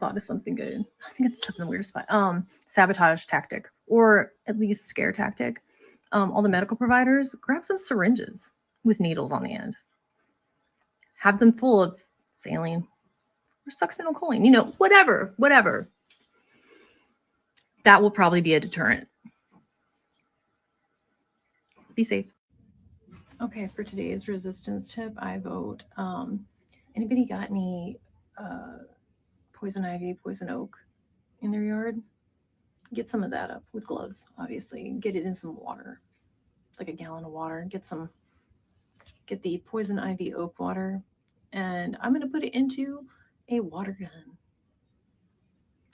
thought of something good. I think it's something weird spot. Sabotage tactic, or at least scare tactic. All the medical providers, grab some syringes with needles on the end. Have them full of saline or succinylcholine, you know, whatever. That will probably be a deterrent. Be safe. Okay, for today's resistance tip, I vote. Anybody got any poison ivy, poison oak in their yard? Get some of that up with gloves, obviously. Get it in some water, like a gallon of water. Get the poison ivy oak water, and I'm going to put it into a water gun.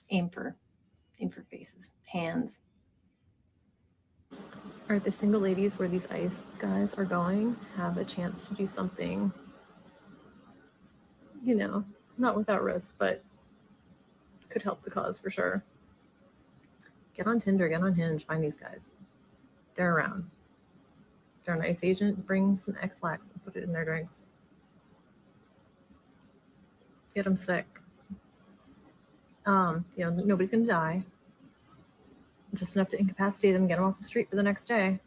Aim for faces, hands. All right, the single ladies where these ICE guys are going have a chance to do something, you know, not without risk, but could help the cause for sure. Get on Tinder, get on Hinge, find these guys. They're around. They're an ICE agent. Bring some X-Lax and put it in their drinks. Get them sick. You know, nobody's going to die. Just enough to incapacitate them, get them off the street for the next day.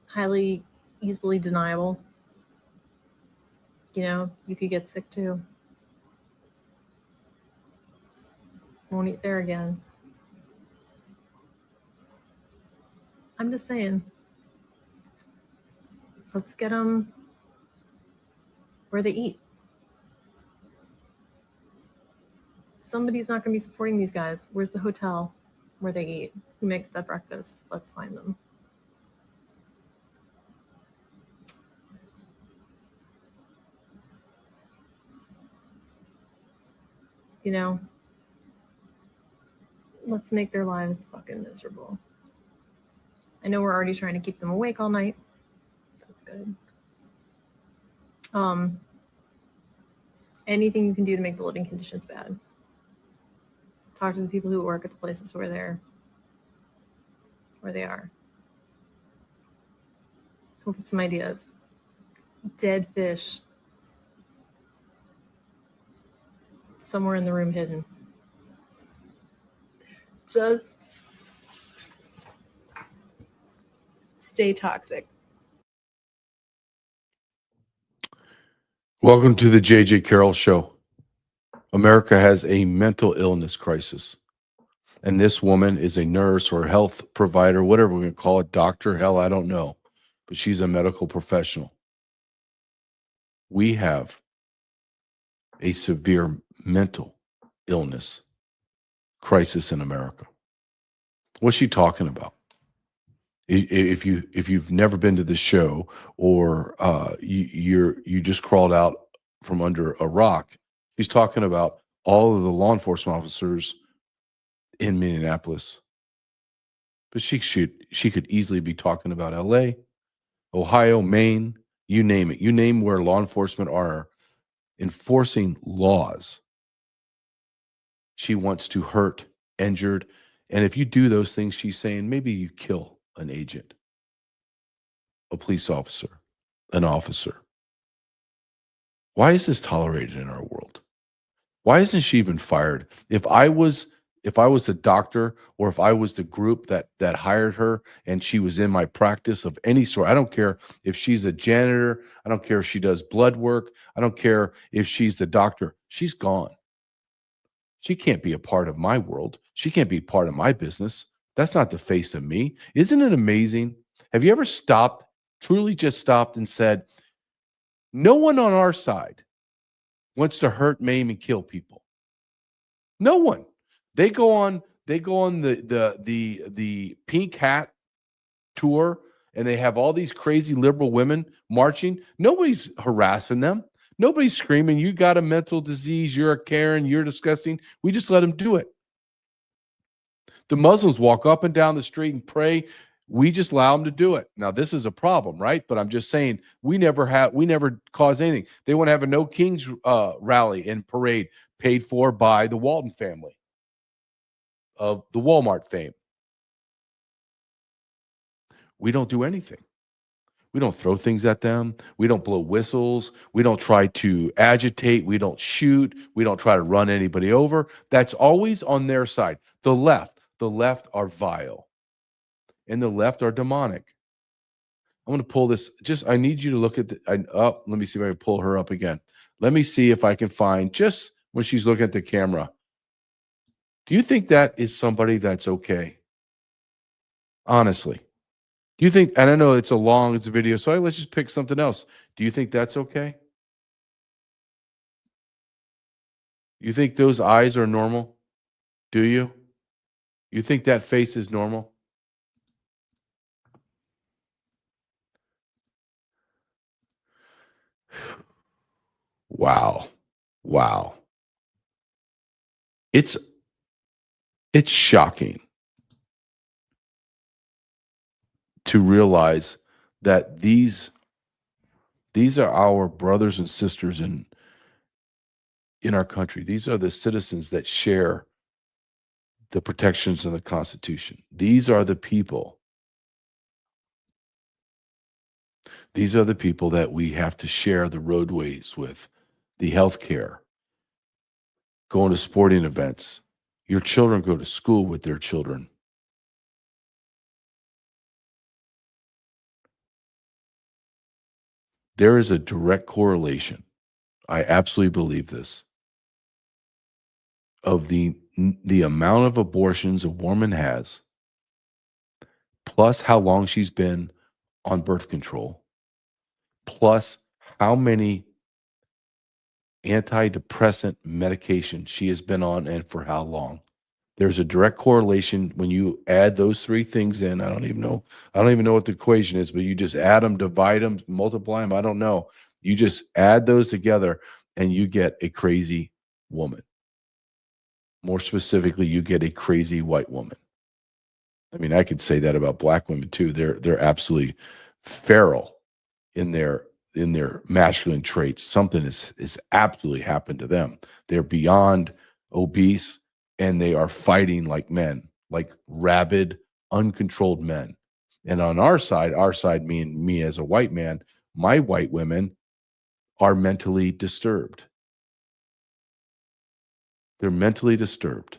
Highly easily deniable. You know, you could get sick too. Won't eat there again. I'm just saying, let's get them where they eat. Somebody's not going to be supporting these guys. Where's the hotel where they eat? Who makes that breakfast? Let's find them. You know, let's make their lives fucking miserable. I know we're already trying to keep them awake all night. That's good. Anything you can do to make the living conditions bad. Talk to the people who work at the places where they are. We'll get some ideas. Dead fish. Somewhere in the room hidden. Just stay toxic. Welcome to the J.J. Carrell Show. America has a mental illness crisis. And this woman is a nurse or health provider, whatever we're going to call it, doctor, hell, I don't know. But she's a medical professional. We have a severe mental illness crisis in America. What's she talking about? If you've never been to this show, or you just crawled out from under a rock, she's talking about all of the law enforcement officers in Minneapolis. But she could easily be talking about LA, Ohio, Maine, you name it. You name where law enforcement are enforcing laws. She wants to hurt, injured, and if you do those things, she's saying maybe you kill an agent, a police officer, an officer. Why is this tolerated in our world? Why isn't she even fired? If I was the doctor, or if I was the group that hired her and she was in my practice of any sort, I don't care if she's a janitor, I don't care if she does blood work, I don't care if she's the doctor, she's gone. She can't be a part of my world. She can't be part of my business. That's not the face of me. Isn't it amazing? Have you ever stopped, truly just stopped and said, no one on our side wants to hurt, maim, and kill people. No one. They go on the pink hat tour, and they have all these crazy liberal women marching. Nobody's harassing them. Nobody's screaming, you got a mental disease, you're a Karen, you're disgusting. We just let them do it. The Muslims walk up and down the street and pray. We just allow them to do it. Now, this is a problem, right? But I'm just saying, we never cause anything. They want to have a No Kings rally and parade paid for by the Walton family of the Walmart fame. We don't do anything. We don't throw things at them. We don't blow whistles. We don't try to agitate. We don't shoot. We don't try to run anybody over. That's always on their side. The left are vile, and the left are demonic. I'm going to pull this. I need you to look at let me see if I can pull her up again. Let me see if I can find just when she's looking at the camera. Do you think that is somebody that's okay? Honestly. Do you think, and I know it's a video, so let's just pick something else. Do you think that's okay? You think those eyes are normal? Do you? You think that face is normal? Wow. Wow. It's shocking to realize that these are our brothers and sisters in our country. These are the citizens that share the protections of the Constitution. These are the people. These are the people that we have to share the roadways with, the health care, going to sporting events. Your children go to school with their children. There is a direct correlation, I absolutely believe this, of the amount of abortions a woman has, plus how long she's been on birth control, plus how many antidepressant medication she has been on and for how long. There's a direct correlation when you add those three things in. I don't even know what the equation is, but you just add them, divide them, multiply them. I don't know. You just add those together and you get a crazy woman. More specifically, you get a crazy white woman. I mean, I could say that about black women too. They're absolutely feral in their masculine traits. Something is absolutely happened to them. They're beyond obese and they are fighting like men, like rabid, uncontrolled men. And on our side, me as a white man, my white women are mentally disturbed. They're mentally disturbed.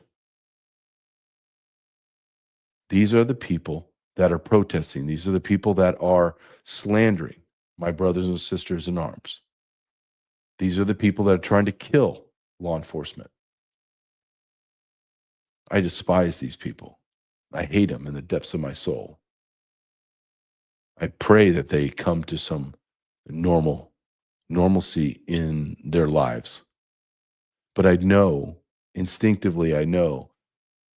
These are the people that are protesting. These are the people that are slandering my brothers and sisters in arms. These are the people that are trying to kill law enforcement. I despise these people. I hate them in the depths of my soul. I pray that they come to some normalcy in their lives. But I know, instinctively, I know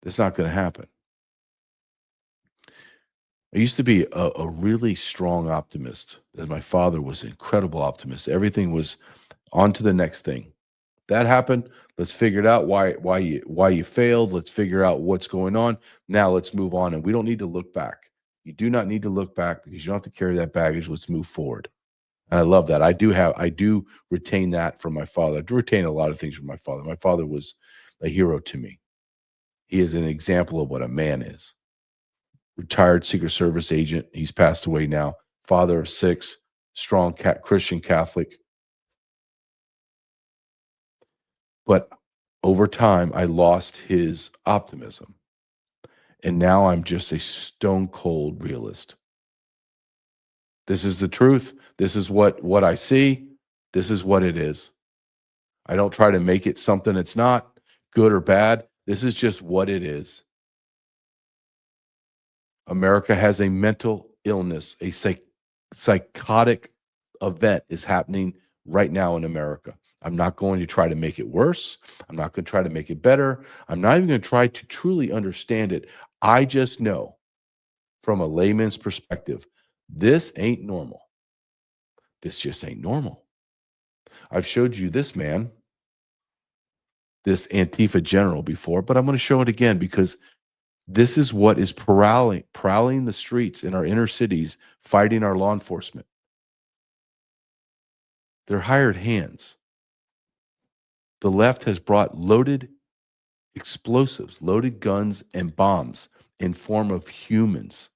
it's not going to happen. I used to be a really strong optimist, as my father was an incredible optimist. Everything was on to the next thing. That happened. Let's figure it out why you failed. Let's figure out what's going on. Now let's move on. And we don't need to look back. You do not need to look back because you don't have to carry that baggage. Let's move forward. And I love that. I do retain that from my father. I do retain a lot of things from my father. My father was a hero to me. He is an example of what a man is. Retired Secret Service agent. He's passed away now. Father of 6, strong Christian Catholic. But over time, I lost his optimism. And now I'm just a stone cold realist. This is the truth. This is what I see. This is what it is. I don't try to make it something it's not, good or bad. This is just what it is. America has a mental illness, a psychotic event is happening right now in America. I'm not going to try to make it worse. I'm not going to try to make it better. I'm not even going to try to truly understand it. I just know from a layman's perspective, this ain't normal. This just ain't normal. I've showed you this man, this Antifa general before, but I'm going to show it again because this is what is prowling the streets in our inner cities, fighting our law enforcement. They're hired hands. The left has brought loaded explosives, loaded guns, and bombs in form of humans.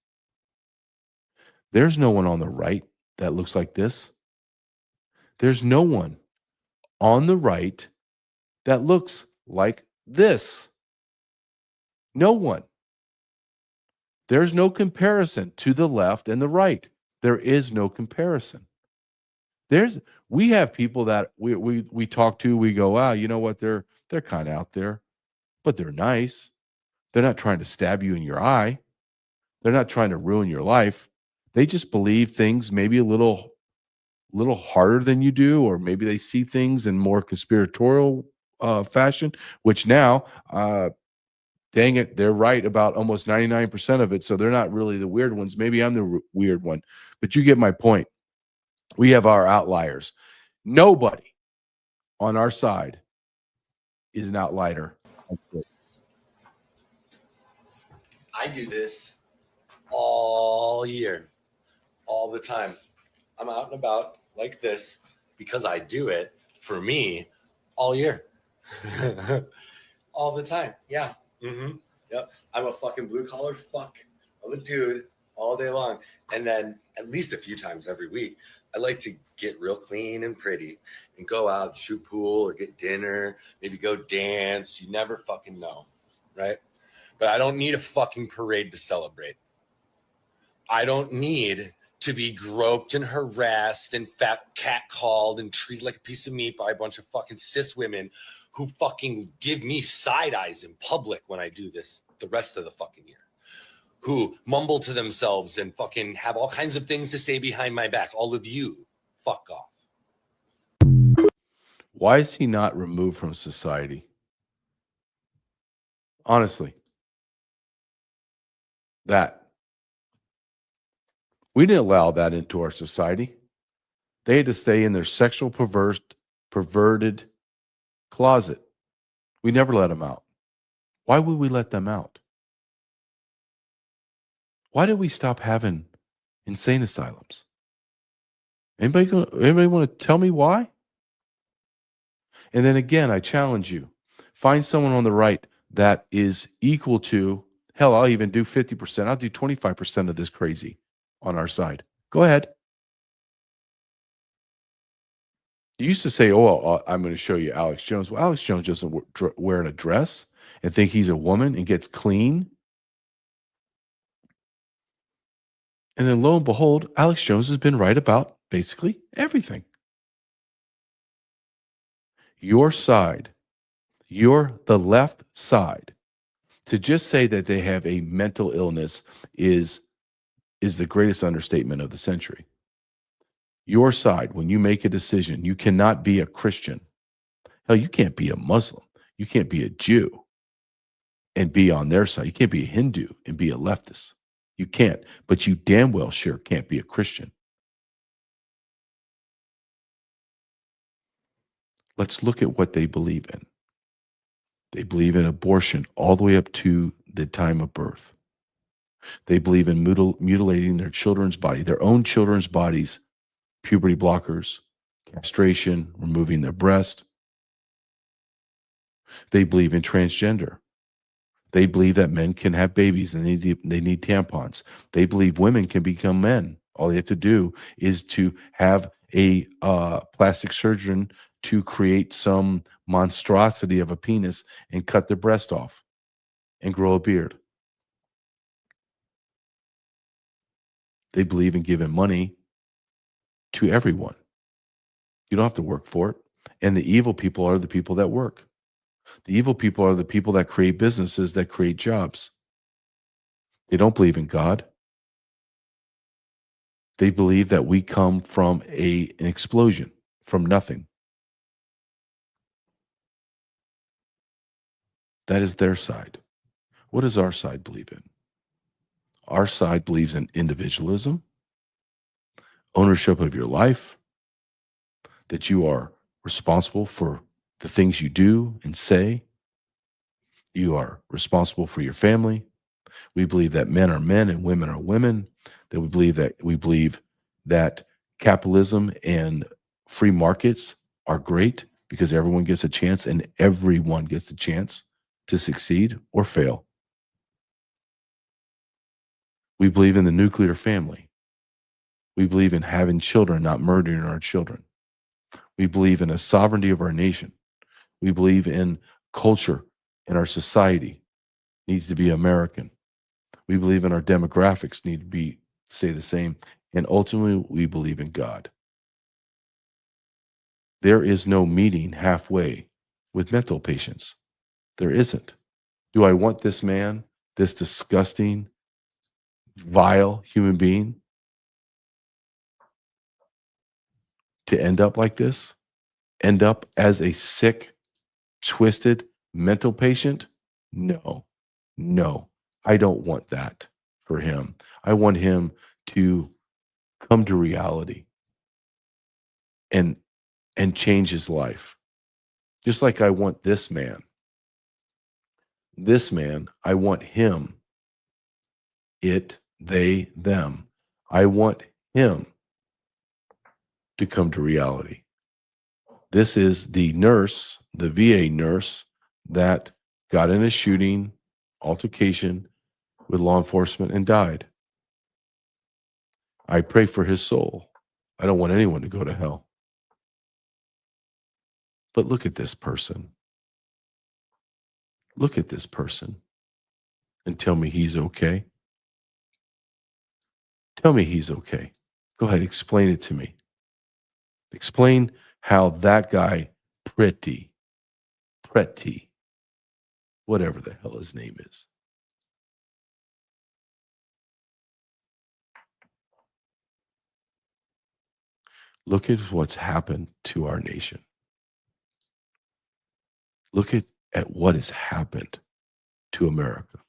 There's no one on the right that looks like this. There's no one on the right that looks like this. No one. There's no comparison to the left and the right. There is no comparison. We have people that we talk to, we go, wow, you know what, they're kind of out there, but they're nice. They're not trying to stab you in your eye. They're not trying to ruin your life. They just believe things maybe a little harder than you do, or maybe they see things in more conspiratorial fashion, which now, dang it, they're right about almost 99% of it. So they're not really the weird ones. Maybe I'm the weird one, but you get my point. We have our outliers. Nobody on our side is an outlier. I do this all year, all the time. I'm out and about like this because I do it for me all year. All the time. Yeah. Mm-hmm. Yep. I'm a fucking blue collar fuck of a dude all day long. And then at least a few times every week, I like to get real clean and pretty and go out, shoot pool or get dinner, maybe go dance. You never fucking know. Right. But I don't need a fucking parade to celebrate. I don't need to be groped and harassed and catcalled and treated like a piece of meat by a bunch of fucking cis women who fucking give me side eyes in public when I do this the rest of the fucking year, who mumble to themselves and fucking have all kinds of things to say behind my back. All of you, fuck off. Why is he not removed from society? Honestly, that we didn't allow that into our society. They had to stay in their sexual perverted closet. We never let them out. Why would we let them out? Why did we stop having insane asylums? Anybody want to tell me why? And then again, I challenge you. Find someone on the right that is equal to, hell, I'll even do 50%. I'll do 25% of this crazy on our side. Go ahead. You used to say, oh, well, I'm going to show you Alex Jones. Well, Alex Jones doesn't wear a dress and think he's a woman and gets clean. And then lo and behold, Alex Jones has been right about basically everything. Your side, the left side, to just say that they have a mental illness is the greatest understatement of the century. Your side, when you make a decision, you cannot be a Christian. Hell, you can't be a Muslim. You can't be a Jew and be on their side. You can't be a Hindu and be a leftist. You can't, but you damn well sure can't be a Christian. Let's look at what they believe in. They believe in abortion all the way up to the time of birth. They believe in mutilating their children's body, their own children's bodies, puberty blockers, castration, removing their breast. They believe in transgender. They believe that men can have babies and they need tampons. They believe women can become men. All they have to do is to have a plastic surgeon to create some monstrosity of a penis and cut their breast off and grow a beard. They believe in giving money to everyone. You don't have to work for it. And the evil people are the people that work. The evil people are the people that create businesses, that create jobs. They don't believe in God. They believe that we come from an explosion, from nothing. That is their side. What does our side believe in? Our side believes in individualism, ownership of your life, that you are responsible for the things you do and say. You are responsible for your family. We believe that men are men and women are women. That we believe that capitalism and free markets are great because everyone gets a chance and everyone gets a chance to succeed or fail. We believe in the nuclear family. We believe in having children, not murdering our children. We believe in a sovereignty of our nation. We believe in culture in our society needs to be American. We believe in our demographics need to be say the same. And ultimately, we believe in God. There is no meeting halfway with mental patients. There isn't. Do I want this man, this disgusting, vile human being, to end up like this? End up as a sick, twisted mental patient? No, no, I don't want that for him. I want him to come to reality and change his life. Just like I want this man. This man, I want him, it, they, them. I want him to come to reality. This is the nurse, the VA nurse, that got in a shooting altercation with law enforcement and died. I pray for his soul. I don't want anyone to go to hell. But look at this person. Look at this person and tell me he's okay. Tell me he's okay. Go ahead, explain it to me. Explain how that guy, Pretty, whatever the hell his name is. Look at what's happened to our nation. Look at what has happened to America.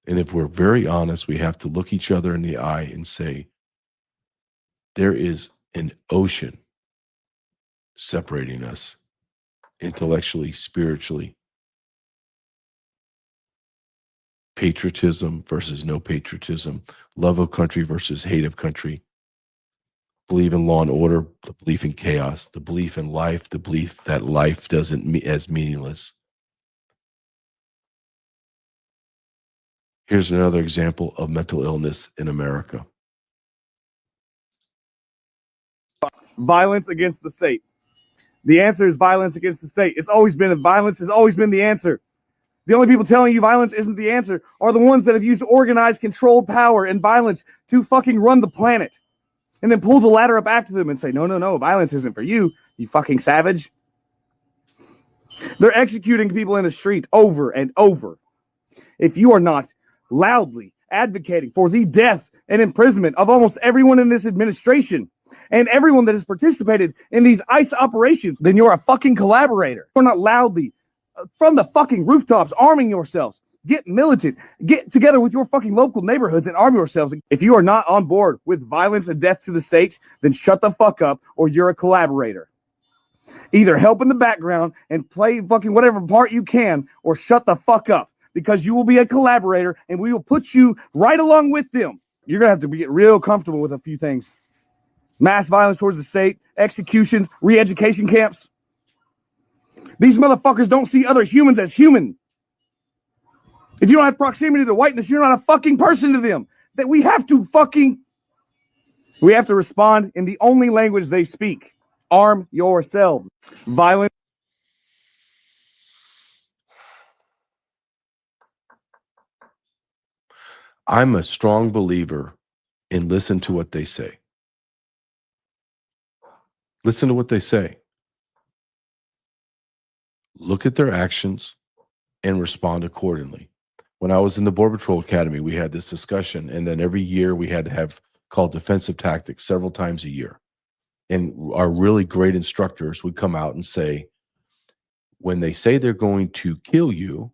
And if we're very honest, we have to look each other in the eye and say, there is an ocean separating us intellectually, spiritually. Patriotism versus no patriotism, love of country versus hate of country, believe in law and order, the belief in chaos, the belief in life, the belief that life doesn't as meaningless. Here's another example of mental illness in America. Violence against the state. The answer is violence against the state. It's always been violence has always been the answer. The only people telling you violence isn't the answer are the ones that have used organized, controlled power and violence to fucking run the planet. And then pull the ladder up after them and say, no, violence isn't for you, you fucking savage. They're executing people in the street over and over. If you are not loudly advocating for the death and imprisonment of almost everyone in this administration and everyone that has participated in these ICE operations, then you're a fucking collaborator. You're not loudly from the fucking rooftops arming yourselves. Get militant. Get together with your fucking local neighborhoods and arm yourselves. If you are not on board with violence and death to the state, then shut the fuck up or you're a collaborator. Either help in the background and play fucking whatever part you can or shut the fuck up because you will be a collaborator and we will put you right along with them. You're going to have to get real comfortable with a few things. Mass violence towards the state, executions, re-education camps. These motherfuckers don't see other humans as human. If you don't have proximity to whiteness, you're not a fucking person to them. That we have to respond in the only language they speak. Arm yourselves. Violence. I'm a strong believer in listen to what they say. Listen to what they say. Look at their actions and respond accordingly. When I was in the Border Patrol Academy, we had this discussion, and then every year we had to have called defensive tactics several times a year. And our really great instructors would come out and say, when they say they're going to kill you,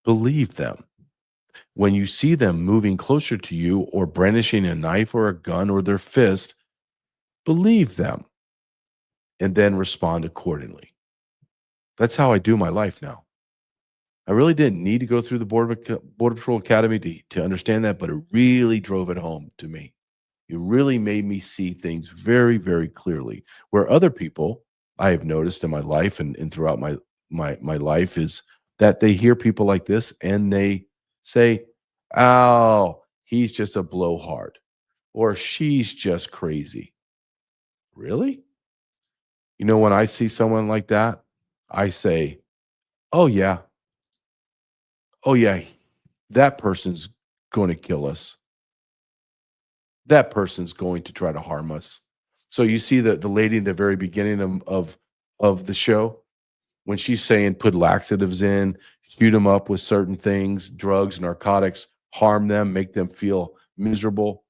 believe them. When you see them moving closer to you or brandishing a knife or a gun or their fist, believe them and then respond accordingly. That's how I do my life now. I really didn't need to go through the Border Patrol Academy to understand that, but it really drove it home to me. It really made me see things very, very clearly. Where other people, I have noticed in my life and throughout my life, is that they hear people like this and they say, oh, he's just a blowhard. or she's just crazy. Really? You know, when I see someone like that, I say, oh, yeah. Oh, yeah. That person's going to kill us. That person's going to try to harm us. So you see the lady in the very beginning of the show, when she's saying put laxatives in, shoot them up with certain things, drugs, narcotics, harm them, make them feel miserable.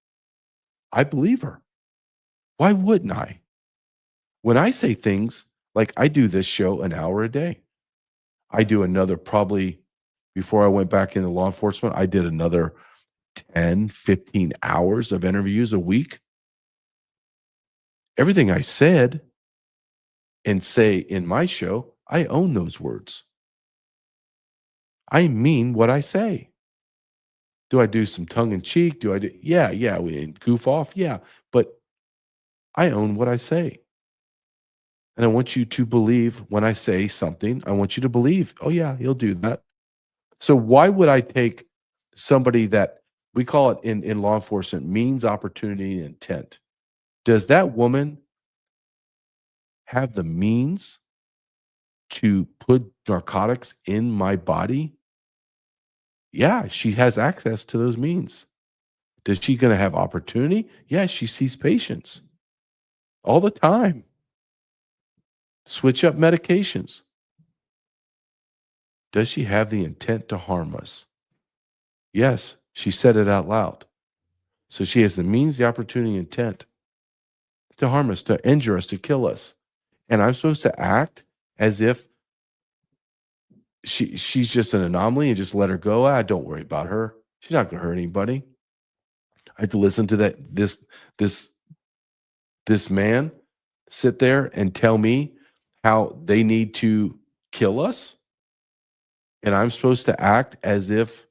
I believe her. Why wouldn't I? When I say things like I do this show an hour a day, I do another probably before I went back into law enforcement, I did another 10, 15 hours of interviews a week. Everything I said and say in my show, I own those words. I mean what I say. Do I do some tongue in cheek? Do I do? Yeah. We goof off. Yeah. But I own what I say. And I want you to believe when I say something, I want you to believe, oh, yeah, he'll do that. So why would I take somebody that we call it in law enforcement means, opportunity, and intent? Does that woman have the means to put narcotics in my body? Yeah, she has access to those means. Is she going to have opportunity? Yeah, she sees patients all the time. Switch up medications. Does she have the intent to harm us? Yes, she said it out loud. So she has the means, the opportunity, intent to harm us, to injure us, to kill us. And I'm supposed to act as if she's just an anomaly and just let her go. Don't worry about her. She's not going to hurt anybody. I have to listen to this man sit there and tell me how they need to kill us. And I'm supposed to act as if,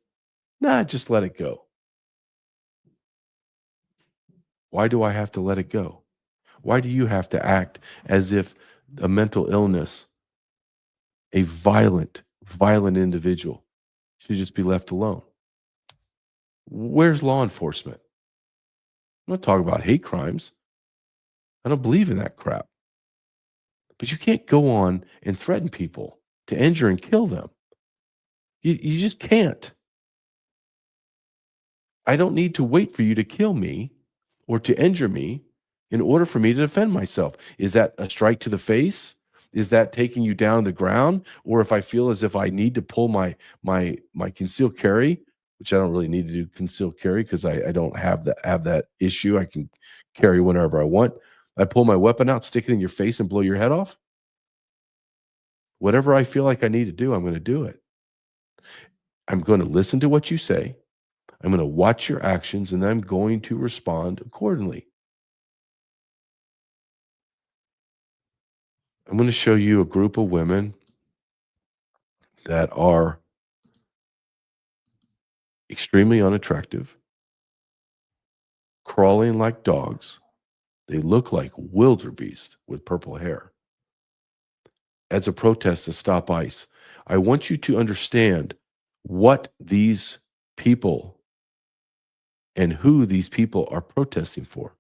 just let it go. Why do I have to let it go? Why do you have to act as if a mental illness, a violent individual should just be left alone? Where's law enforcement? I'm not talking about hate crimes. I don't believe in that crap. But you can't go on and threaten people to injure and kill them. You just can't. I don't need to wait for you to kill me or to injure me in order for me to defend myself. Is that a strike to the face? Is that taking you down to the ground? Or if I feel as if I need to pull my concealed carry, which I don't really need to do concealed carry because I don't have that issue. I can carry whenever I want. I pull my weapon out, stick it in your face, and blow your head off. Whatever I feel like I need to do, I'm going to do it. I'm going to listen to what you say. I'm going to watch your actions, and I'm going to respond accordingly. I'm going to show you a group of women that are extremely unattractive, crawling like dogs. They look like wildebeest with purple hair. As a protest to stop ICE, I want you to understand what these people and who these people are protesting for.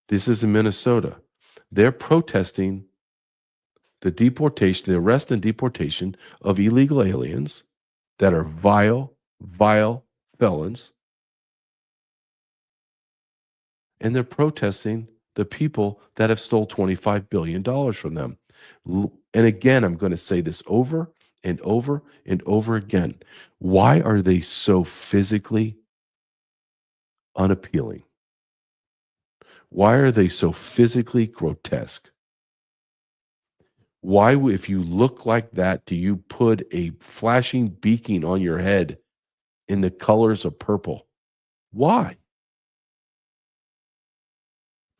This is in Minnesota. They're protesting the deportation, the arrest and deportation of illegal aliens that are vile felons. And they're protesting the people that have stole $25 billion from them. And again, I'm going to say this over and over and over again. Why are they so physically unappealing? Why are they so physically grotesque? Why, if you look like that, do you put a flashing beacon on your head in the colors of purple? Why?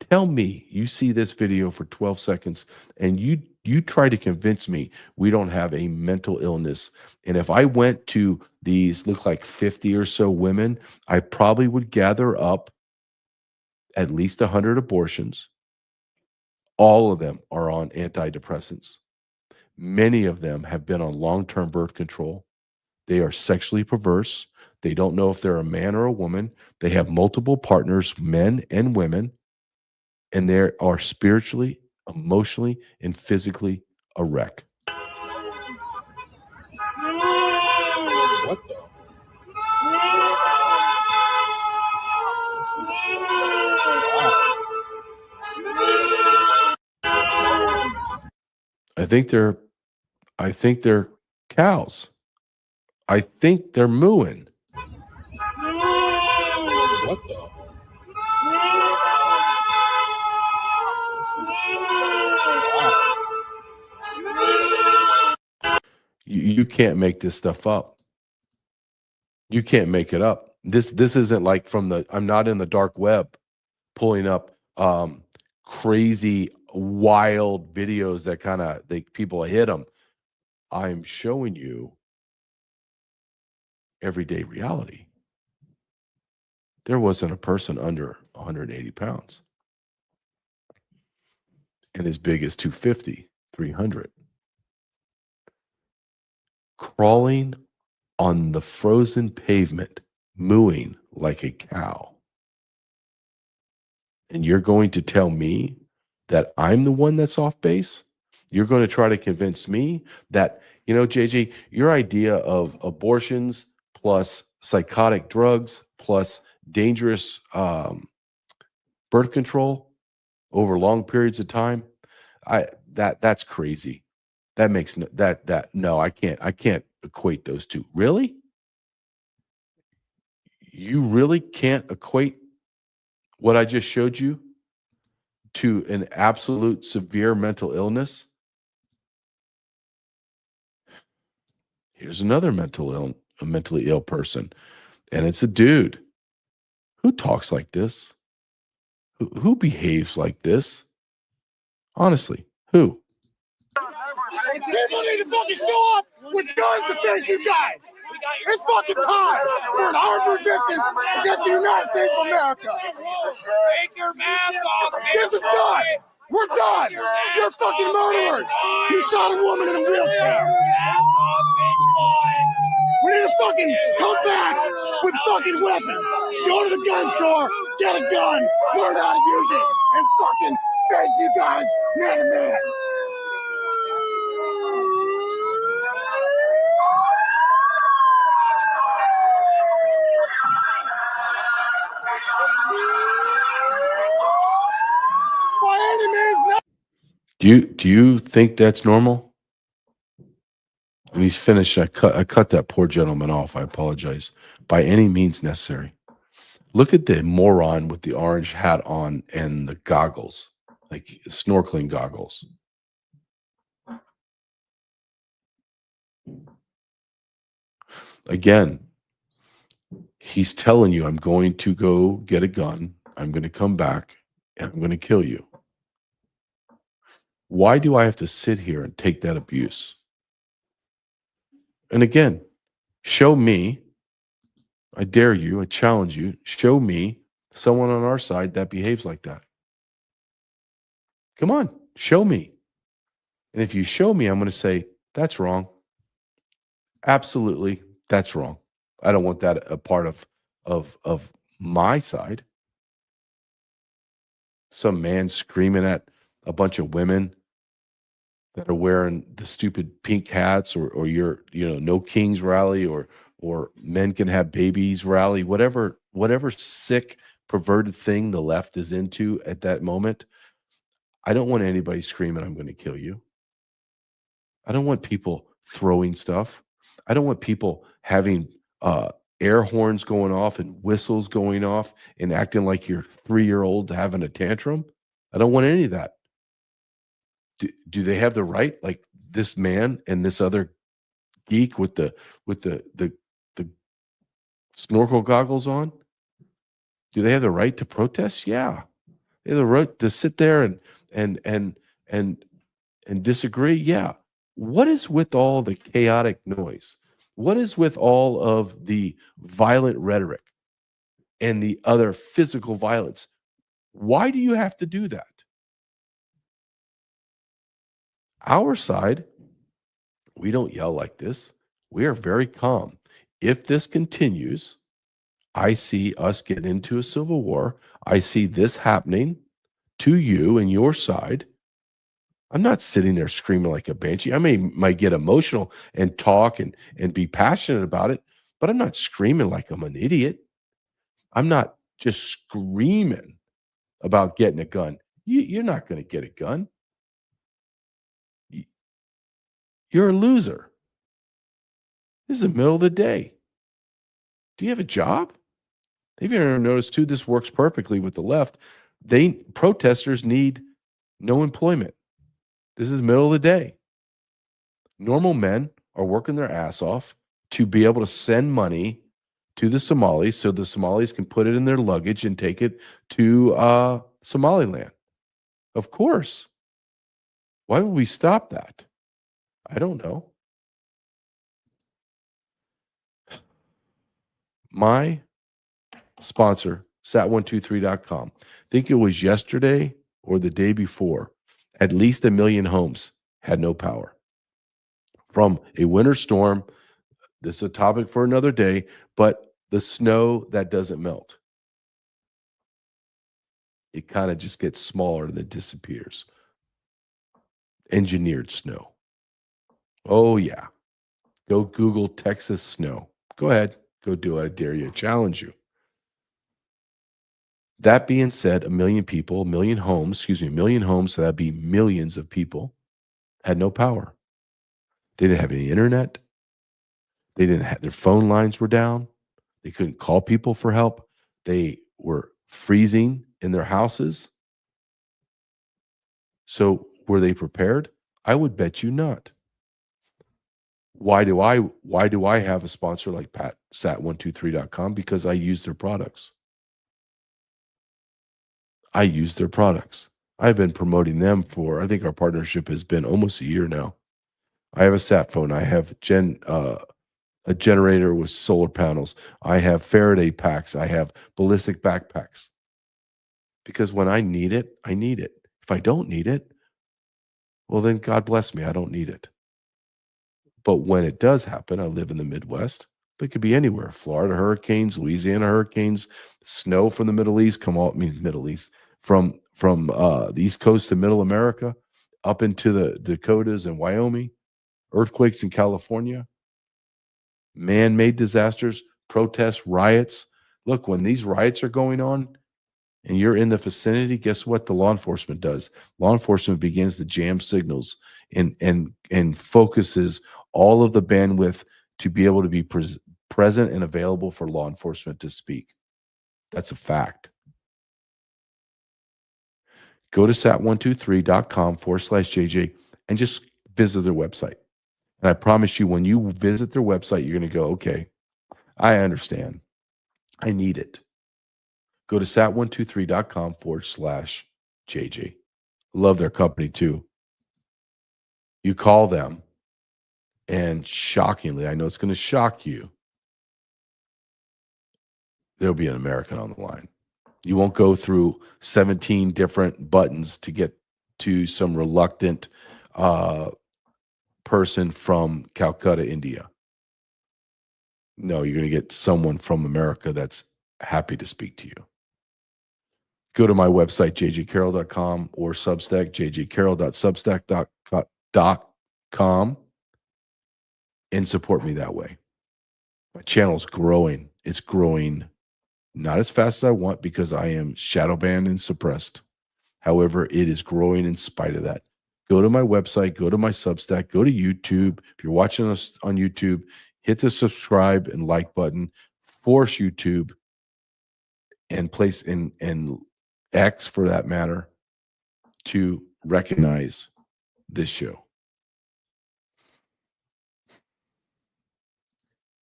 Tell me you see this video for 12 seconds and you try to convince me we don't have a mental illness. And if I went to these, look like 50 or so women, I probably would gather up at least 100 abortions. All of them are on antidepressants. Many of them have been on long-term birth control. They are sexually perverse. They don't know if they're a man or a woman. They have multiple partners, men and women, and they are spiritually, emotionally, and physically a wreck. What the? I think they're cows. I think they're mooing. What the? You can't make this stuff up. You can't make it up. This isn't like I'm not in the dark web pulling up crazy wild videos that kind of people hit them. I'm showing you everyday reality. There wasn't a person under 180 pounds and as big as 250, 300. Crawling on the frozen pavement, mooing like a cow. And you're going to tell me that I'm the one that's off base? You're going to try to convince me that, JJ, your idea of abortions plus psychotic drugs plus dangerous birth control over long periods of time, that's crazy. That makes no, I can't equate those two. Really? You really can't equate what I just showed you to an absolute severe mental illness? Here's another mentally ill person, and it's a dude who talks like this, who behaves like this. Honestly, who? People need to fucking show up with guns to face you guys. It's fucking time for an armed resistance against the United States of America. Take your mask off. This is done. We're done. You're fucking murderers. You shot a woman in a wheelchair. We need to fucking come back with fucking weapons. Go to the gun store, get a gun, learn how to use it, and fucking face you guys man to man. Do you think that's normal? When he's finished, I cut that poor gentleman off. I apologize. By any means necessary. Look at the moron with the orange hat on and the goggles, like snorkeling goggles. Again, he's telling you, I'm going to go get a gun. I'm going to come back and I'm going to kill you. Why do I have to sit here and take that abuse? And again, show me, I dare you, I challenge you, show me someone on our side that behaves like that. Come on, show me. And if you show me, I'm going to say, that's wrong. Absolutely, that's wrong. I don't want that a part of my side. Some man screaming at a bunch of women that are wearing the stupid pink hats or your no kings rally or men can have babies rally, whatever sick perverted thing the left is into at that moment. I don't want anybody screaming, I'm going to kill you. I don't want people throwing stuff. I don't want people having air horns going off and whistles going off and acting like your 3-year-old having a tantrum. I don't want any of that. Do they have the right, like this man and this other geek with the snorkel goggles on? Do they have the right to protest? Yeah, they have the right to sit there and disagree. Yeah. What is with all the chaotic noise? What is with all of the violent rhetoric and the other physical violence? Why do you have to do that? Our side, we don't yell like this. We are very calm. if this continues, I see us get into a civil war. I see this happening to you and your side. I'm not sitting there screaming like a banshee. I might get emotional and talk and be passionate about it, but I'm not screaming like I'm an idiot. I'm not just screaming about getting a gun. You're not going to get a gun. You're a loser. This is the middle of the day. Do you have a job? Have you ever noticed too? This works perfectly with the left. Protesters need no employment. This is the middle of the day. Normal men are working their ass off to be able to send money to the Somalis so the Somalis can put it in their luggage and take it to Somaliland. Of course. Why would we stop that? I don't know. My sponsor, sat123.com, I think it was yesterday or the day before, at least 1 million homes had no power. From a winter storm, this is a topic for another day, but the snow that doesn't melt. It kind of just gets smaller and it disappears. Engineered snow. Oh, yeah. Go Google Texas snow. Go ahead. Go do it. I dare you. I challenge you. That being said, 1 million people, 1 million homes, so that'd be millions of people, had no power. They didn't have any internet. They didn't have, their phone lines were down. They couldn't call people for help. They were freezing in their houses. So were they prepared? I would bet you not. Why do I have a sponsor like Pat, sat123.com? Because I use their products. I use their products. I've been promoting them for, I think our partnership has been almost a year now. I have a sat phone. I have a generator with solar panels. I have Faraday packs. I have ballistic backpacks. Because when I need it, I need it. If I don't need it, well, then God bless me. I don't need it. But when it does happen, I live in the Midwest. But it could be anywhere. Florida hurricanes, Louisiana hurricanes, snow from the Middle East, Middle East, from the East Coast to Middle America, up into the Dakotas and Wyoming, earthquakes in California, man-made disasters, protests, riots. Look, when these riots are going on and you're in the vicinity, guess what the law enforcement does? Law enforcement begins to jam signals and focuses all of the bandwidth to be able to be present and available for law enforcement to speak. That's a fact. Go to sat123.com/JJ and just visit their website. And I promise you, when you visit their website, you're going to go, okay, I understand. I need it. Go to sat123.com/JJ. Love their company too. You call them, and shockingly, I know it's going to shock you, there'll be an American on the line. You won't go through 17 different buttons to get to some reluctant person from Calcutta, India. No, you're going to get someone from America that's happy to speak to you. Go to my website, jjcarrell.com, or Substack, jjcarrell.substack.com, and support me that way. My channel's growing. It's growing not as fast as I want because I am shadow banned and suppressed. However, it is growing in spite of that. Go to my website, go to my Substack, go to YouTube. If you're watching us on YouTube, hit the subscribe and like button. Force YouTube and place in X, for that matter, to recognize this show.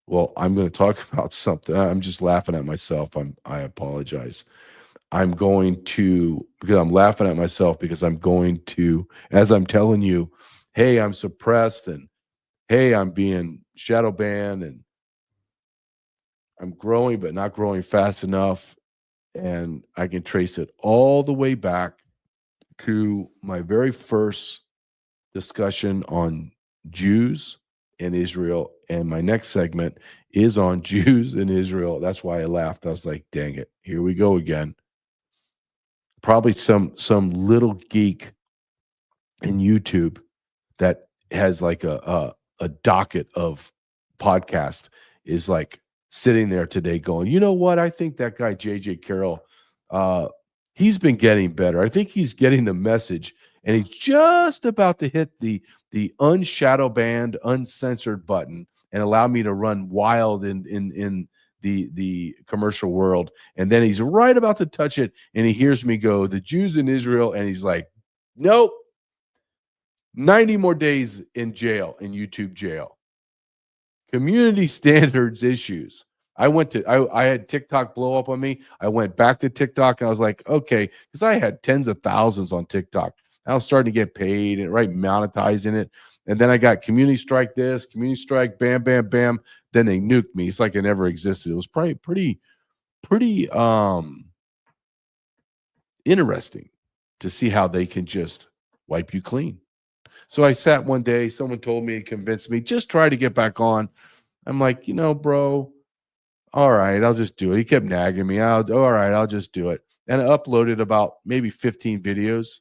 Well, I'm going to talk about something. I'm just laughing at myself. I apologize. I'm going to, because I'm laughing at myself, because I'm going to, as I'm telling you, hey, I'm suppressed, and hey, I'm being shadow banned, and I'm growing, but not growing fast enough. And I can trace it all the way back to my very first discussion on Jews and Israel. And my next segment is on Jews in Israel. That's why I laughed. I was like, dang it, here we go again. Probably some little geek in YouTube that has like a docket of podcast is like sitting there today going, you know what? I think that guy JJ Carrell, he's been getting better. I think he's getting the message, and he's just about to hit the unshadow banned, uncensored button and allow me to run wild in the commercial world. And then he's right about to touch it, and he hears me go, the Jews in Israel, and he's like, nope. 90 more days in jail, in YouTube jail. Community standards issues. I had TikTok blow up on me. I went back to TikTok and I was like, okay, because I had tens of thousands on TikTok. I was starting to get paid and monetizing it. And then I got community strike this, community strike, bam, bam, bam. Then they nuked me. It's like it never existed. It was probably pretty interesting to see how they can just wipe you clean. So I sat one day, someone told me, convinced me, just try to get back on. I'm like, bro, all right, I'll just do it. He kept nagging me. All right, I'll just do it. And I uploaded about maybe 15 videos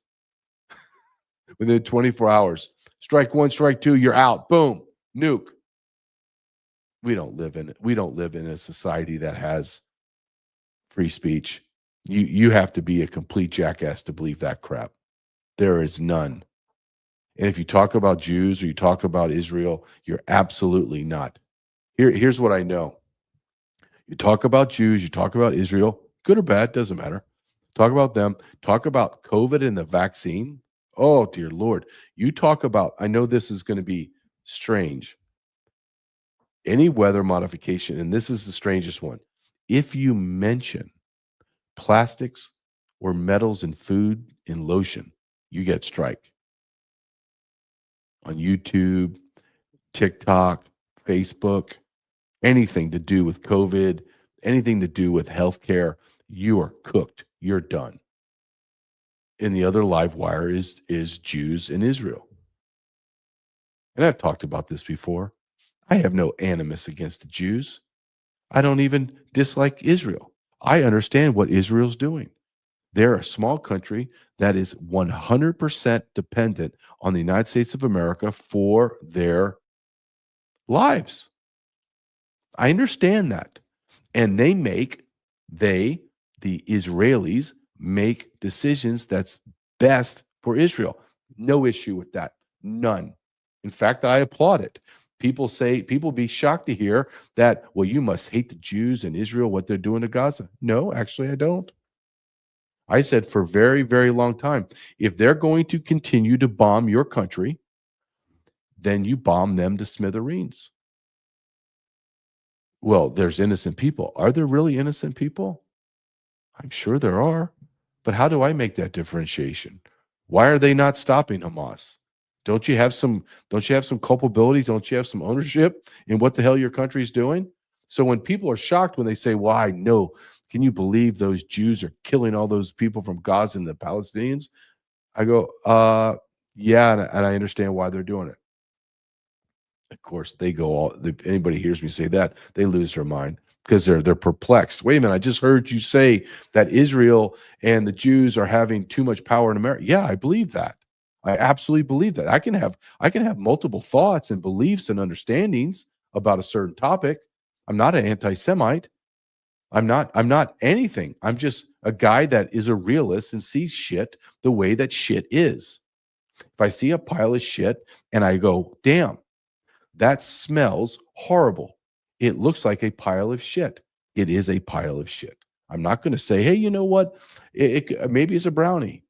within 24 hours. Strike one, strike two, you're out. Boom, nuke. We don't live in a society that has free speech. You have to be a complete jackass to believe that crap. There is none. And if you talk about Jews or you talk about Israel, you're absolutely not. Here's what I know. You talk about Jews, you talk about Israel, good or bad, doesn't matter. Talk about them. Talk about COVID and the vaccine. Oh, dear Lord. You talk about, I know this is going to be strange. Any weather modification, and this is the strangest one. If you mention plastics or metals in food and lotion, you get strike. On YouTube, TikTok, Facebook, anything to do with COVID, anything to do with healthcare, you are cooked. You're done. And the other live wire is Jews in Israel. And I've talked about this before. I have no animus against the Jews. I don't even dislike Israel. I understand what Israel's doing. They're a small country that is 100% dependent on the United States of America for their lives. I understand that. And the Israelis make decisions that's best for Israel. No issue with that. None. In fact, I applaud it. People be shocked to hear that, well, you must hate the Jews in Israel, what they're doing to Gaza. No, actually, I don't. I said for a very, very long time, if they're going to continue to bomb your country, then you bomb them to smithereens. Well, there's innocent people. Are there really innocent people? I'm sure there are. But how do I make that differentiation? Why are they not stopping Hamas? Don't you have some culpability? Don't you have some ownership in what the hell your country is doing? So when people are shocked when they say, well, I know, can you believe those Jews are killing all those people from Gaza and the Palestinians? I go, yeah, and I understand why they're doing it. Of course, anybody hears me say that, they lose their mind because they're perplexed. Wait a minute, I just heard you say that Israel and the Jews are having too much power in America. Yeah, I believe that. I absolutely believe that. I can have multiple thoughts and beliefs and understandings about a certain topic. I'm not an anti-Semite. I'm not anything. I'm just a guy that is a realist and sees shit the way that shit is. If I see a pile of shit and I go, damn, that smells horrible. It looks like a pile of shit. It is a pile of shit. I'm not going to say, hey, you know what? Maybe it's a brownie.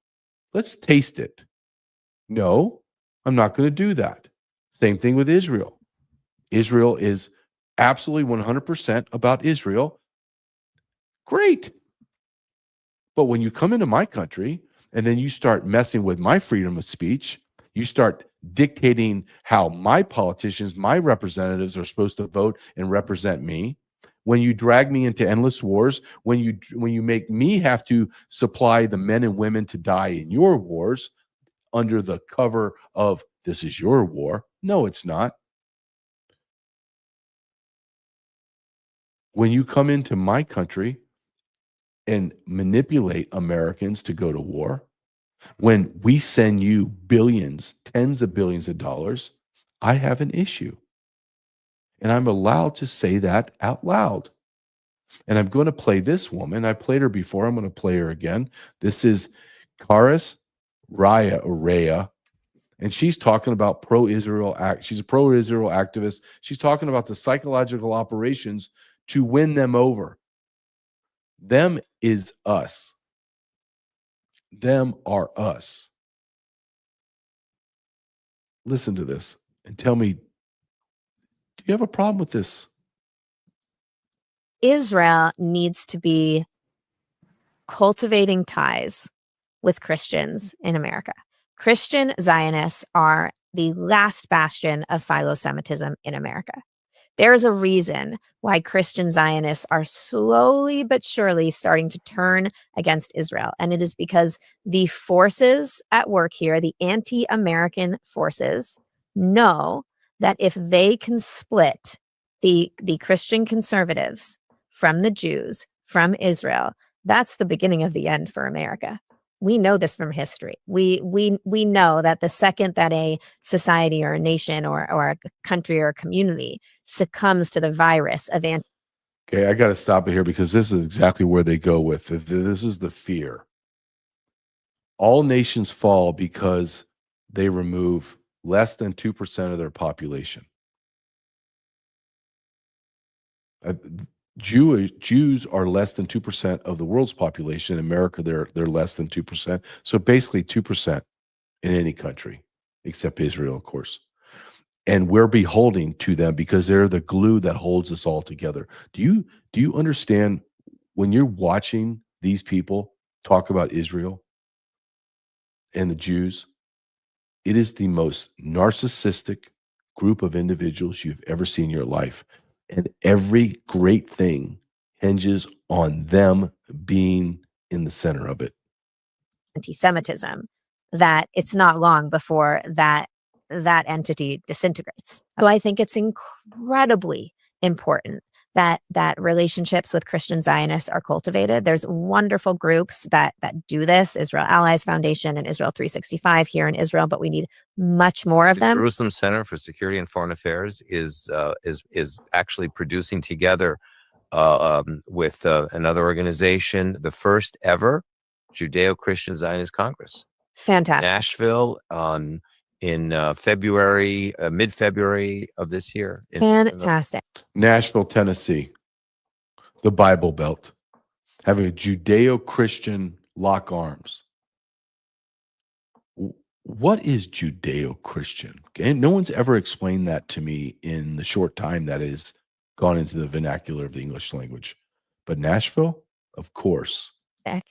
Let's taste it. No, I'm not going to do that. Same thing with Israel. Israel is absolutely 100% about Israel. Great. But when you come into my country and then you start messing with my freedom of speech, you start dictating how my politicians, my representatives are supposed to vote and represent me. When you drag me into endless wars, when you make me have to supply the men and women to die in your wars under the cover of this is your war. No, it's not. when you come into my country and manipulate Americans to go to war, when we send you billions, tens of billions of dollars, I have an issue. And I'm allowed to say that out loud. And I'm going to play this woman. I played her before. I'm going to play her again. This is Karis Raya, and she's talking about pro-Israel act. She's a pro-Israel activist. She's talking about the psychological operations to win them over. Them is us. Them are us. Listen to this and tell me, do you have a problem with this? Israel needs to be cultivating ties with Christians in America. Christian Zionists are the last bastion of philo-Semitism in America. There is a reason why Christian Zionists are slowly but surely starting to turn against Israel. And it is because the forces at work here, the anti-American forces, know that if they can split the Christian conservatives from the Jews, from Israel, that's the beginning of the end for America. We know this from history. We know that the second that a society or a nation or a country or a community succumbs to the virus of Okay, I got to stop it here because this is exactly where they go with. If this is the fear. All nations fall because they remove less than 2% of their population. Jews are less than 2% of the world's population. In America, they're less than 2%. So basically 2% in any country, except Israel, of course. And we're beholden to them because they're the glue that holds us all together. Do you understand when you're watching these people talk about Israel and the Jews? It is the most narcissistic group of individuals you've ever seen in your life. And every great thing hinges on them being in the center of it. anti-Semitism, that it's not long before that entity disintegrates. So I think it's incredibly important that relationships with Christian Zionists are cultivated. There's wonderful groups that do this, Israel Allies Foundation and Israel 365 here in Israel, but we need much more of The them. Jerusalem Center for Security and Foreign Affairs is actually producing together with another organization the first ever Judeo-Christian Zionist Congress. Fantastic. Nashville in February, mid-February of this year. Fantastic. Nashville, Tennessee, the Bible Belt, having a Judeo-Christian lock arms. What is Judeo-Christian? Okay, no one's ever explained that to me in the short time that has gone into the vernacular of the English language. But Nashville, of course.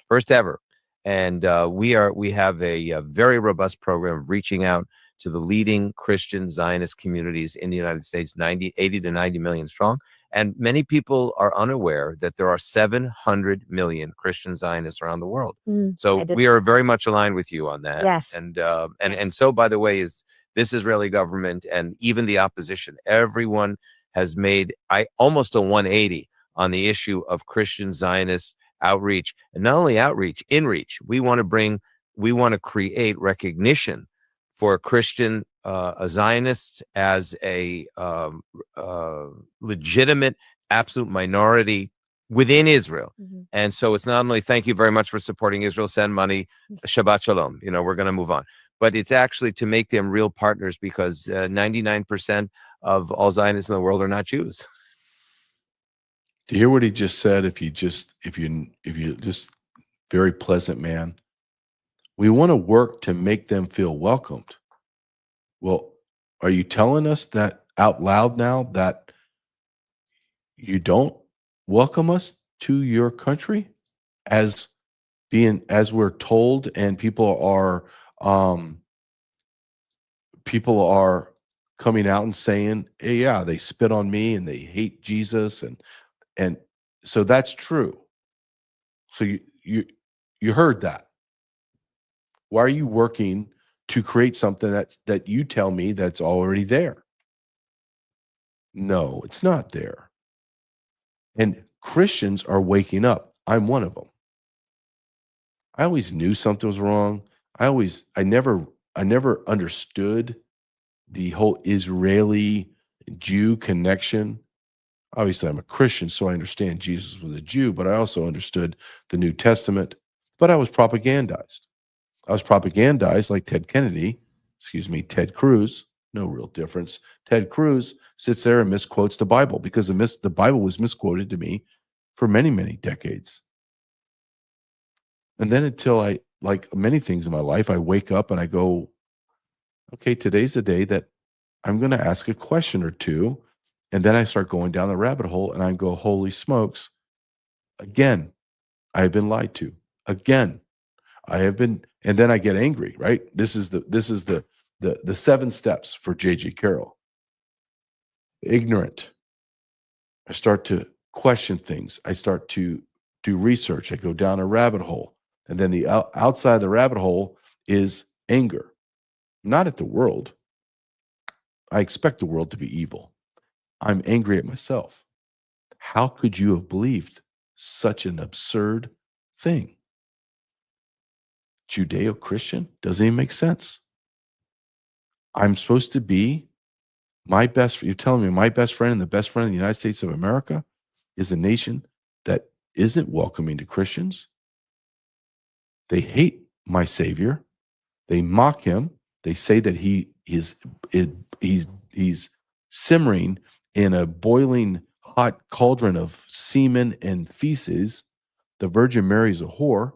First ever. And we have a very robust program of reaching out to the leading Christian Zionist communities in the United States, 80 to 90 million strong. And many people are unaware that there are 700 million Christian Zionists around the world. So we are very much aligned with you on that. Yes. And so, by the way, is this Israeli government and even the opposition, everyone has made almost a 180 on the issue of Christian Zionist outreach, and not only outreach, inreach. We want to create recognition for Christian Zionists as a legitimate, absolute minority within Israel. And so it's not only thank you very much for supporting Israel, send money, Shabbat Shalom, we're going to move on. But it's actually to make them real partners because 99% of all Zionists in the world are not Jews. Do you hear what he just said? If you just very pleasant man, we want to work to make them feel welcomed. Well, are you telling us that out loud now that you don't welcome us to your country as we're told, and people are coming out and saying, hey, yeah, they spit on me and they hate Jesus and so that's true. So you heard that. Why are you working to create something that you tell me that's already there? No, it's not there. And Christians are waking up. I'm one of them. I always knew something was wrong. I never understood the whole Israeli Jew connection. Obviously, I'm a Christian, so I understand Jesus was a Jew, but I also understood the New Testament. But I was propagandized. I was propagandized like Ted Cruz, no real difference. Ted Cruz sits there and misquotes the Bible because the Bible was misquoted to me for many, many decades. And then until I, like many things in my life, I wake up and I go, okay, today's the day that I'm going to ask a question or two. And then I start going down the rabbit hole and I go, holy smokes, again, I have been lied to. Again, I have been, and then I get angry, right? This is the 7 steps for J.J. Carrell. Ignorant. I start to question things. I start to do research. I go down a rabbit hole. And then the outside of the rabbit hole is anger. Not at the world. I expect the world to be evil. I'm angry at myself. How could you have believed such an absurd thing? Judeo-Christian? Doesn't even make sense. I'm supposed to be you're telling me my best friend and the best friend of the United States of America is a nation that isn't welcoming to Christians. They hate my Savior. They mock him. They say that he's simmering in a boiling hot cauldron of semen and feces. The Virgin Mary is a whore,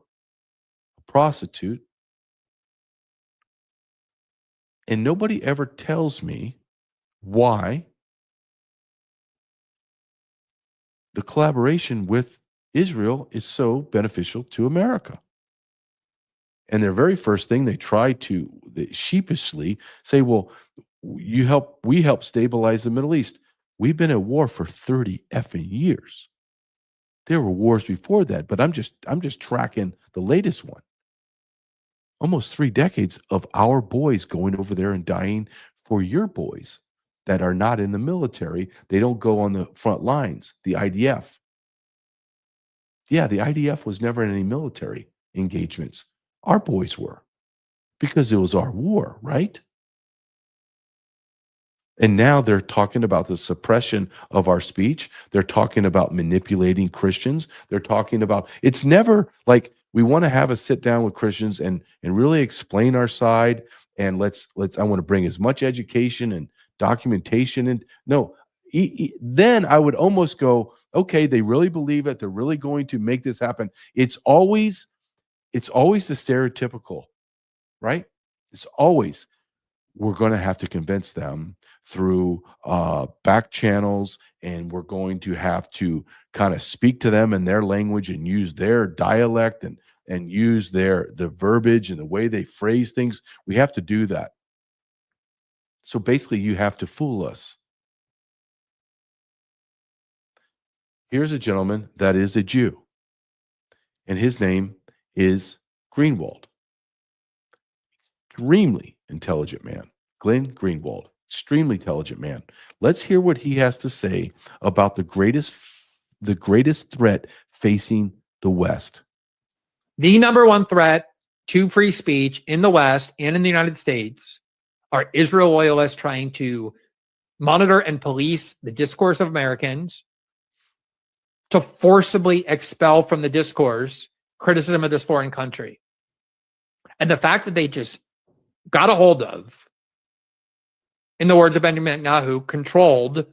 a prostitute. And nobody ever tells me why the collaboration with Israel is so beneficial to America. And their very first thing, they try to sheepishly say, well, we help stabilize the Middle East. We've been at war for 30 effing years. There were wars before that, but I'm just tracking the latest one. Almost 3 decades of our boys going over there and dying for your boys that are not in the military. They don't go on the front lines, the IDF. Yeah, the IDF was never in any military engagements. Our boys were, because it was our war, right? And now they're talking about the suppression of our speech. They're talking about manipulating Christians. They're talking about, it's never like we want to have a sit down with Christians and really explain our side. And I want to bring as much education and documentation. And no, then I would almost go, okay, they really believe it. They're really going to make this happen. It's always the stereotypical, right? It's always, we're going to have to convince them through back channels, and we're going to have to kind of speak to them in their language and use their dialect and use the verbiage and the way they phrase things. We have to do that. So basically, you have to fool us. Here's a gentleman that is a Jew, and his name is Greenwald. Extremely intelligent man. Glenn Greenwald, extremely intelligent man. Let's hear what he has to say about the greatest threat facing the West. The number one threat to free speech in the West and in the United States are Israel loyalists trying to monitor and police the discourse of Americans, to forcibly expel from the discourse criticism of this foreign country. And the fact that they just got a hold of, in the words of Benjamin Netanyahu, controlled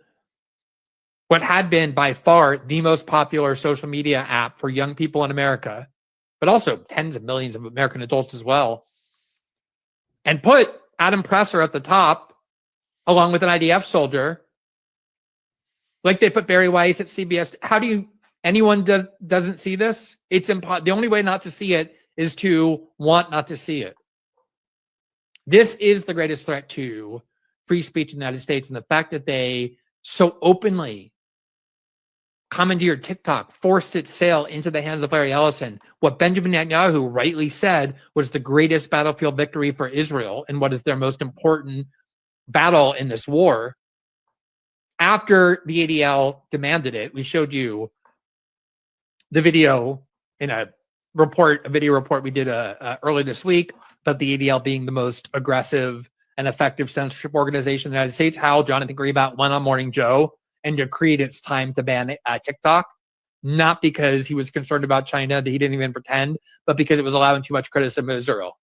what had been by far the most popular social media app for young people in America, but also tens of millions of American adults as well, and put Adam Presser at the top, along with an IDF soldier, like they put Barry Weiss at CBS. How do you, anyone doesn't see this? It's impossible. The only way not to see it is to want not to see it. This is the greatest threat to free speech in the United States, and the fact that they so openly commandeered TikTok, forced its sale into the hands of Larry Ellison. What Benjamin Netanyahu rightly said was the greatest battlefield victory for Israel and what is their most important battle in this war. After the ADL demanded it, we showed you the video in a video report we did early this week about the ADL being the most aggressive and effective censorship organization in the United States, how Jonathan Greenblatt went on Morning Joe and decreed it's time to ban TikTok, not because he was concerned about China, that he didn't even pretend, but because it was allowing too much criticism of Israel.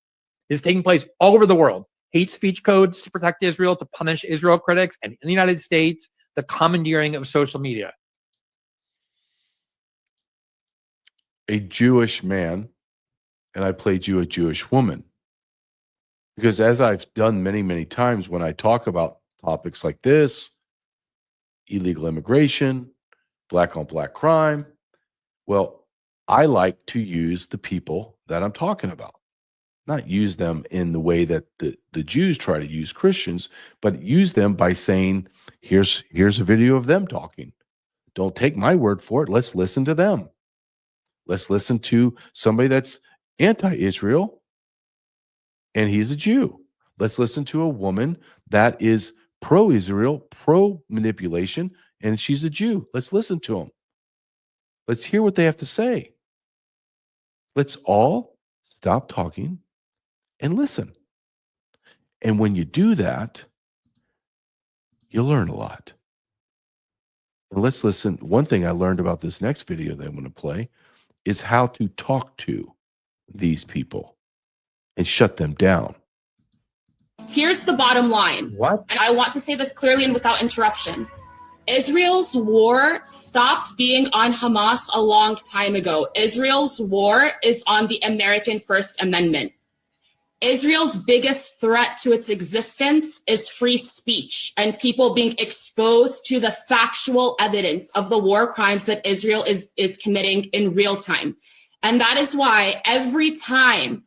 It's taking place all over the world. Hate speech codes to protect Israel, to punish Israel critics, and in the United States, the commandeering of social media. A Jewish man, and I played you a Jewish woman. Because as I've done many, many times when I talk about topics like this, illegal immigration, black on black crime, well, I like to use the people that I'm talking about. Not use them in the way that the Jews try to use Christians, but use them by saying, here's a video of them talking. Don't take my word for it. Let's listen to them. Let's listen to somebody that's anti-Israel, and he's a Jew. Let's listen to a woman that is pro-Israel, pro-manipulation, and she's a Jew. Let's listen to them. Let's hear what they have to say. Let's all stop talking and listen. And when you do that, you learn a lot. And let's listen. One thing I learned about this next video that I'm going to play is how to talk to these people and shut them down. Here's the bottom line. What? And I want to say this clearly and without interruption. Israel's war stopped being on Hamas a long time ago. Israel's war is on the American First Amendment. Israel's biggest threat to its existence is free speech and people being exposed to the factual evidence of the war crimes that Israel is committing in real time. And that is why every time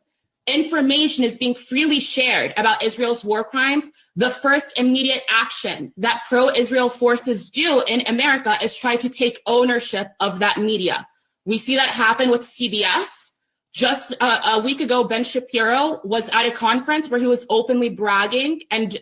information is being freely shared about Israel's war crimes, the first immediate action that pro-Israel forces do in America is try to take ownership of that media. We see that happen with CBS. Just a week ago, Ben Shapiro was at a conference where he was openly bragging and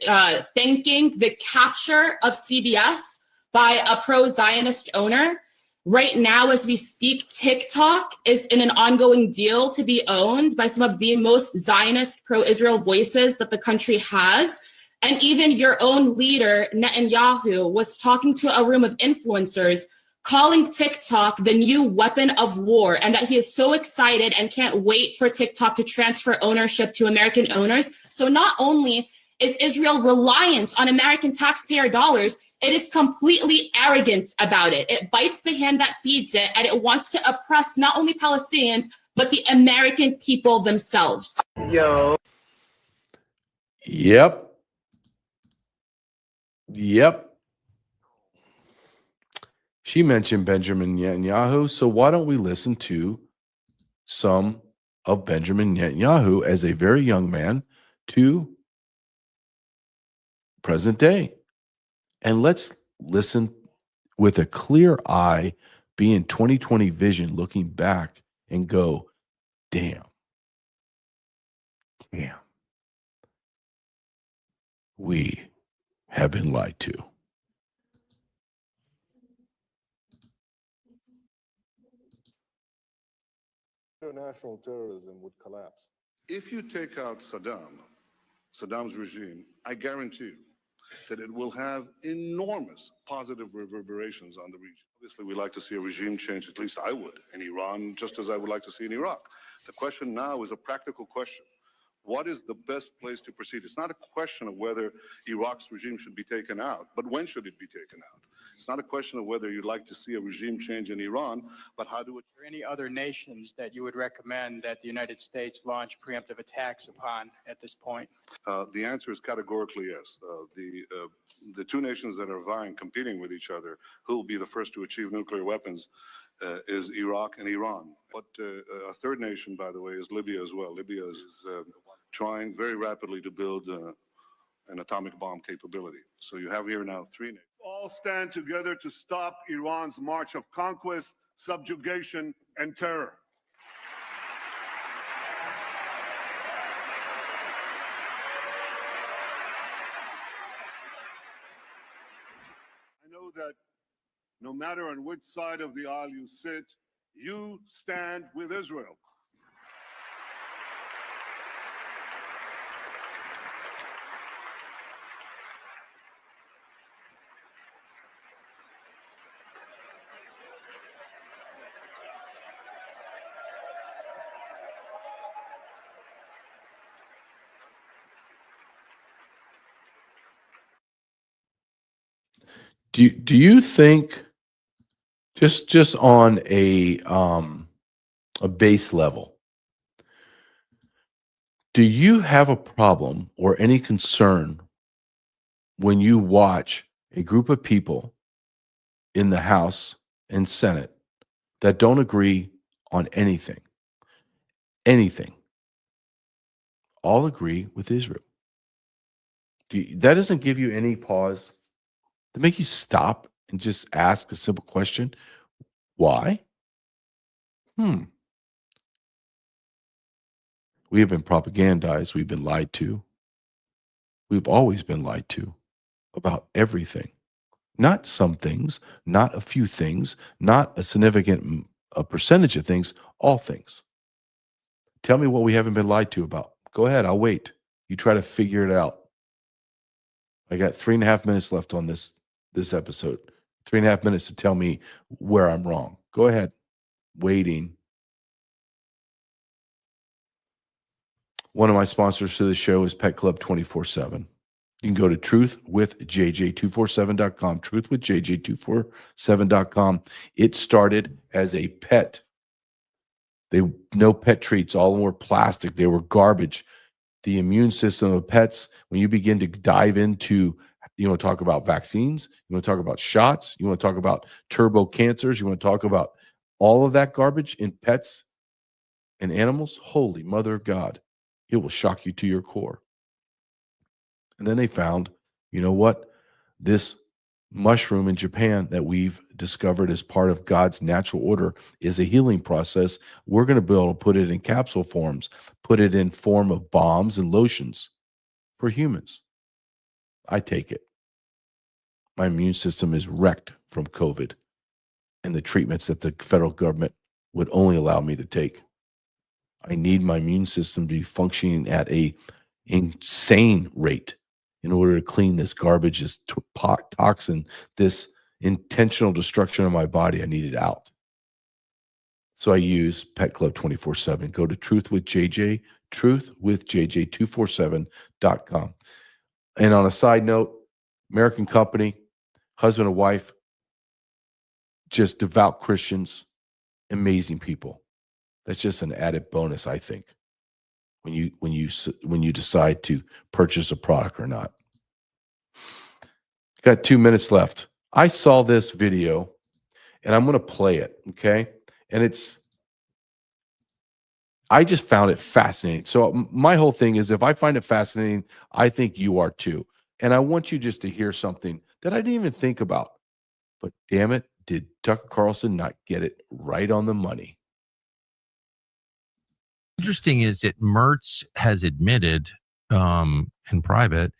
thanking the capture of CBS by a pro-Zionist owner. Right now, as we speak, TikTok is in an ongoing deal to be owned by some of the most Zionist pro-Israel voices that the country has. And even your own leader, Netanyahu, was talking to a room of influencers, calling TikTok the new weapon of war, and that he is so excited and can't wait for TikTok to transfer ownership to American owners. So not only is Israel reliant on American taxpayer dollars, it is completely arrogant about it. It bites the hand that feeds it, and it wants to oppress not only Palestinians, but the American people themselves. Yep. She mentioned Benjamin Netanyahu, so why don't we listen to some of Benjamin Netanyahu as a very young man to present day. And let's listen with a clear eye, being 2020 vision, looking back and go, damn. We have been lied to. International terrorism would collapse. If you take out Saddam's regime, I guarantee you that it will have enormous positive reverberations on the region. Obviously, we like to see a regime change, at least I would, in Iran, just as I would like to see in Iraq. The question now is a practical question. What is the best place to proceed? It's not a question of whether Iraq's regime should be taken out, but when should it be taken out? It's not a question of whether you'd like to see a regime change in Iran, but how do it... Are there any other nations that you would recommend that the United States launch preemptive attacks upon at this point? The answer is categorically yes. The two nations that are vying, competing with each other, who will be the first to achieve nuclear weapons, is Iraq and Iran. But a third nation, by the way, is Libya as well. Libya is trying very rapidly to build an atomic bomb capability. So you have here now three nations. All stand together to stop Iran's march of conquest, subjugation, and terror. I know that no matter on which side of the aisle you sit, You stand with Israel. Do you think just on a base level, do you have a problem or any concern when you watch a group of people in the House and Senate that don't agree on anything, all agree with Israel? That doesn't give you any pause to make you stop and just ask a simple question? Why? We have been propagandized. We've been lied to. We've always been lied to about everything. Not some things, not a few things, not a significant a percentage of things, all things. Tell me what we haven't been lied to about. Go ahead, I'll wait. You try to figure it out. I got 3.5 minutes left on this episode. 3.5 minutes to tell me where I'm wrong. Go ahead. Waiting. One of my sponsors to the show is Pet Club 24/7. You can go to truthwithjj247.com, truthwithjj247.com. It started as a pet. No pet treats. All of them were plastic. They were garbage. The immune system of pets, when you begin to dive into, you want to talk about vaccines, you want to talk about shots, you want to talk about turbo cancers, you want to talk about all of that garbage in pets and animals, holy mother of God, it will shock you to your core. And then they found, you know what? This mushroom in Japan that we've discovered as part of God's natural order is a healing process. We're going to be able to put it in capsule forms, put it in form of balms and lotions for humans. I take it. My immune system is wrecked from COVID and the treatments that the federal government would only allow me to take. I need my immune system to be functioning at a insane rate in order to clean this garbage, this toxin, this intentional destruction of my body. I need it out. So I use Pet Club 24/7. Go to truthwithjj247.com. And on a side note, American company, husband and wife, just devout Christians, amazing people. That's just an added bonus, I think, when you decide to purchase a product or not. Got 2 minutes left. I saw this video and I'm going to play it, okay? And I just found it fascinating. So my whole thing is, if I find it fascinating, I think you are too. And I want you just to hear something that I didn't even think about. But damn it, did Tucker Carlson not get it right on the money? Interesting is that Mertz has admitted, in private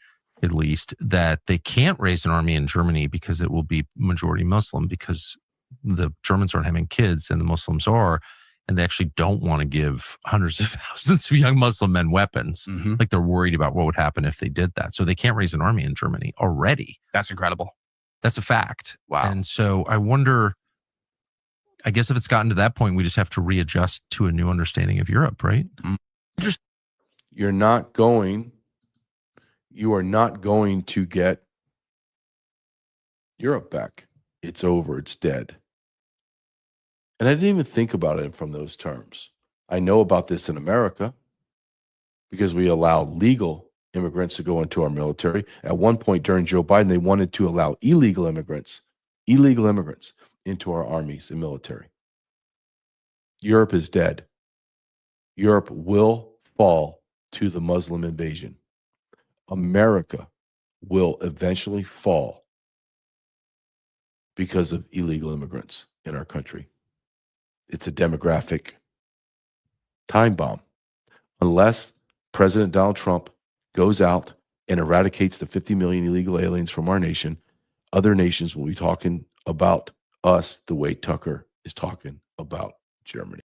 at least, that they can't raise an army in Germany because it will be majority Muslim, because the Germans aren't having kids and the Muslims are, and they actually don't want to give hundreds of thousands of young Muslim men weapons. Mm-hmm. Like, they're worried about what would happen if they did that. So they can't raise an army in Germany already. That's incredible. That's a fact. Wow. And so I wonder, I guess if it's gotten to that point, we just have to readjust to a new understanding of Europe, right? You are not going to get Europe back. It's over. It's dead. And I didn't even think about it from those terms. I know about this in America because we allow legal immigrants to go into our military. At one point during Joe Biden, they wanted to allow illegal immigrants into our armies and military. Europe is dead. Europe will fall to the Muslim invasion. America will eventually fall because of illegal immigrants in our country. It's a demographic time bomb. Unless President Donald Trump goes out and eradicates the 50 million illegal aliens from our nation, other nations will be talking about us the way Tucker is talking about Germany.